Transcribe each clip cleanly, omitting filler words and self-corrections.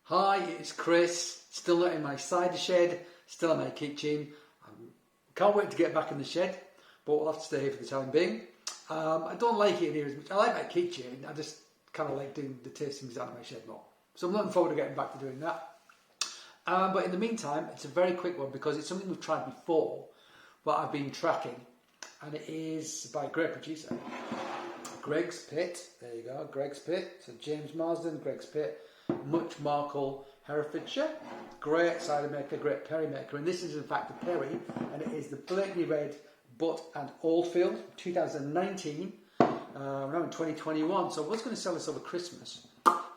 Hi, it's Chris, still not in my cider shed, still in my kitchen. Can't wait to get back in the shed, but we'll have to stay here for the time being. I don't like it in here as much. I like my kitchen, I just kind of like doing the tastings out of my shed more. So I'm looking forward to getting back to doing that. But in the meantime, it's a very quick one because it's something we've tried before, but I've been tracking, and it is by a great producer. Gregg's Pit, there you go, Gregg's Pit. So James Marsden, Gregg's Pit, Much Markle, Herefordshire. Great cider maker, great perry maker, and this is in fact a perry, and it is the Blakeney Red Butt and Oldfield 2019. We're now in 2021, so I was going to sell this over Christmas.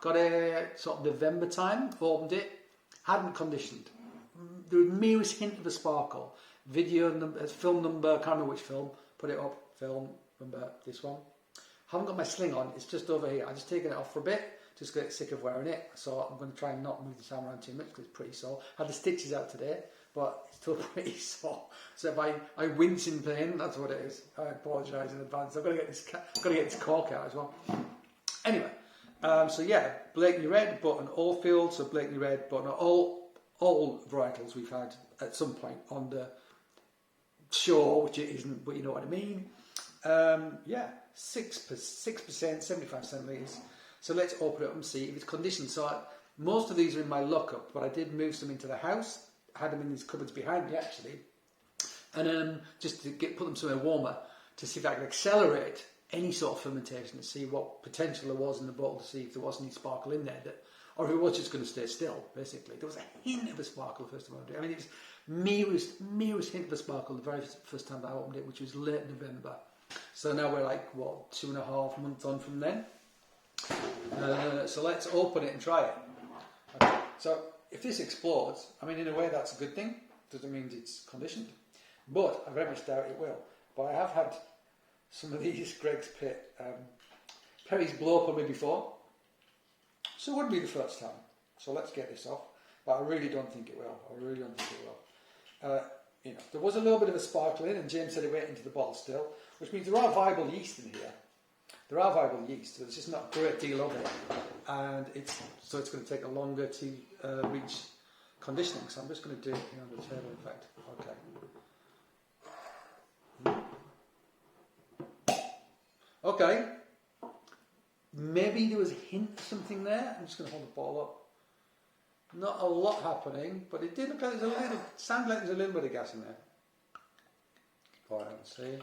Got a sort of November time, opened it, hadn't conditioned. The merest hint of a sparkle. Video number, film number, can't remember which film, put it up, film, remember this one. Haven't got my sling on, it's just over here. I've just taken it off for a bit, just get sick of wearing it. So I'm going to try and not move the camera around too much because it's pretty sore. Had the stitches out today, but it's still pretty sore. So if I wince in pain, that's what it is. I apologise in advance. I've got to get this cork out as well. Anyway, so yeah, Blakeney Red, but an Oldfield, so Blakeney Red, but not all varietals we've had at some point on the show, which it isn't, but you know what I mean. Yeah, 6%, 75 centilitres. So let's open it up and see if it's conditioned. So most of these are in my lockup, but I did move some into the house. I had them in these cupboards behind me actually, and just to put them somewhere warmer to see if I could accelerate any sort of fermentation, to see what potential there was in the bottle, to see if there was any sparkle in there, or if it was just going to stay still. Basically, there was a hint of a sparkle the first time I opened it. I mean, it was merest hint of a sparkle the very first time I opened it, which was late November. So now we're like, what, 2.5 months on from then. So let's open it and try it. Okay. So if this explodes, I mean, in a way that's a good thing. Doesn't mean it's conditioned, but I very much doubt it will. But I have had some of these Gregg's Pit perries blow up on me before, so it wouldn't be the first time. So let's get this off. But I really don't think it will. I really don't think it will. You know, there was a little bit of a sparkle in, and James said it went into the bottle still, which means there are viable yeast in here. There are viable yeast, so there's just not a great deal of it, and it's going to take a longer to reach conditioning. So I'm just going to do it here on the table. In fact, okay. Okay. Maybe there was a hint of something there. I'm just going to hold the bottle up. Not a lot happening, but it did look like there's a little. Sounded like there's a little bit of gas in there. All right, let's see.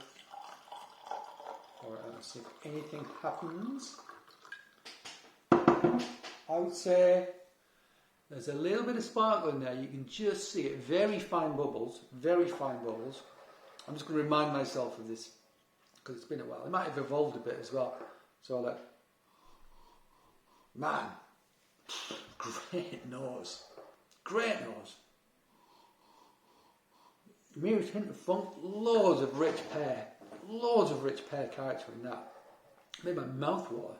Alright, let's see if anything happens. I would say there's a little bit of sparkle in there. You can just see it. Very fine bubbles. Very fine bubbles. I'm just going to remind myself of this because it's been a while. It might have evolved a bit as well. So like, man, great nose. Great nose. Merest hint of funk. Loads of rich pear. Loads of rich pear character in that. Made my mouth water.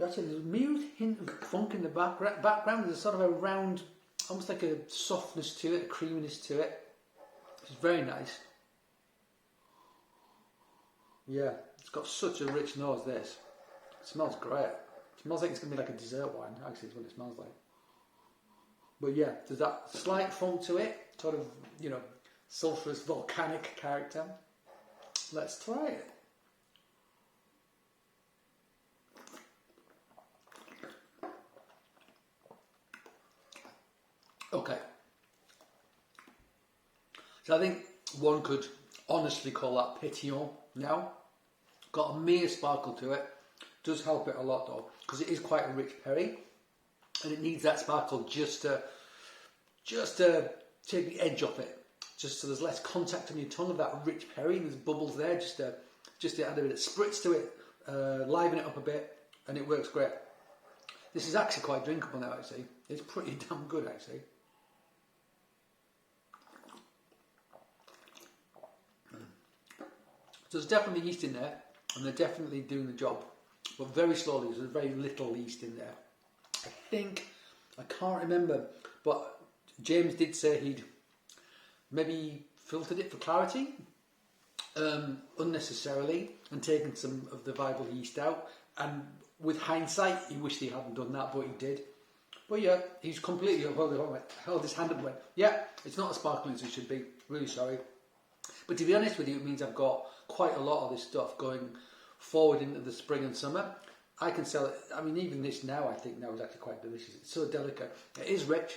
Actually, there's a merest hint of funk in the background. There's a sort of a round, almost like a softness to it, a creaminess to it. It's very nice. Yeah, it's got such a rich nose, this. It smells great. It smells like it's going to be like a dessert wine, actually, is what it smells like. But yeah, there's that slight funk to it, sort of, you know, sulphurous volcanic character. Let's try it. Okay. So I think one could honestly call that pétillant now. Got a mere sparkle to it. Does help it a lot though, because it is quite a rich perry, and it needs that sparkle just to take the edge off it. Just so there's less contact on your tongue of that rich perry. There's bubbles there, just to add a bit of spritz to it, liven it up a bit, and it works great. This is actually quite drinkable now. Actually, it's pretty damn good actually. So there's definitely yeast in there, and they're definitely doing the job, but very slowly. There's very little yeast in there. I can't remember, but James did say he'd maybe filtered it for clarity unnecessarily and taken some of the viable yeast out, and with hindsight, he wished he hadn't done that, but he did. But yeah, he's completely held his hand up and went, yeah, it's not as sparkling as it should be. Really sorry. But to be honest with you, it means I've got quite a lot of this stuff going forward into the spring and summer. I can sell it. I mean, even this now, I think now is actually quite delicious. It's so delicate. It is rich.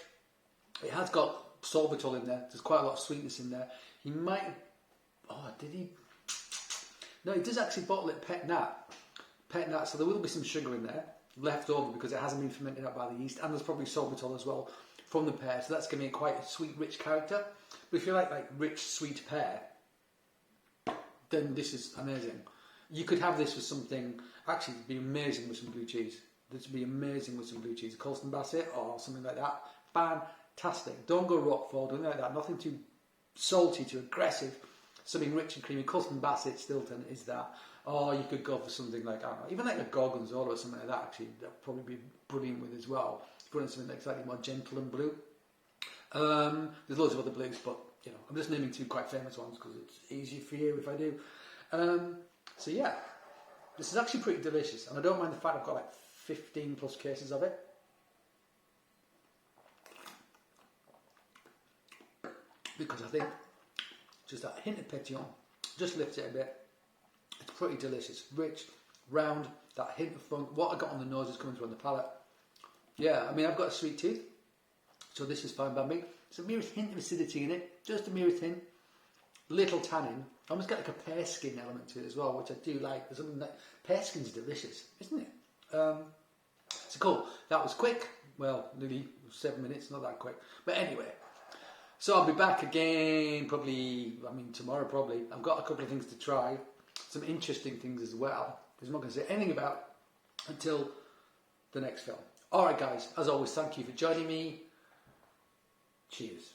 It has got sorbitol in there. There's quite a lot of sweetness in there. He might... Oh, did he? No, he does actually bottle it pet nat. Pet nat, so there will be some sugar in there left over because it hasn't been fermented out by the yeast, and there's probably sorbitol as well from the pear, so that's going to be quite a sweet, rich character. But if you like rich, sweet pear, then this is amazing. You could have this with something, actually it'd be amazing with some blue cheese. This would be amazing with some blue cheese, Colston Bassett or something like that. Fantastic. Don't go Roquefort, don't like that. Nothing too salty, too aggressive. Something rich and creamy. Colston Bassett, Stilton is that. Or you could go for something like, I don't know, even like a Gorgonzola or something like that, actually. That would probably be brilliant with as well. If you want something like slightly more gentle and blue. There's loads of other blues, but you know, I'm just naming two quite famous ones because it's easier for you if I do. So yeah, this is actually pretty delicious, and I don't mind the fact I've got like 15 plus cases of it. Because I think just that hint of pétillant just lifts it a bit. It's pretty delicious, rich, round, that hint of funk. What I got on the nose is coming through on the palate. Yeah, I mean, I've got a sweet tooth, so this is fine by me. There's a merest hint of acidity in it, just a merest hint. Little tannin. I almost get like a pear skin element to it as well, which I do like. There's something like pear skin's delicious, isn't it? So cool. That was quick. Well, nearly 7 minutes, not that quick. But anyway, so I'll be back again probably, I mean tomorrow probably. I've got a couple of things to try, some interesting things as well, because I'm not going to say anything about until the next film. Alright guys, as always, thank you for joining me. Cheers.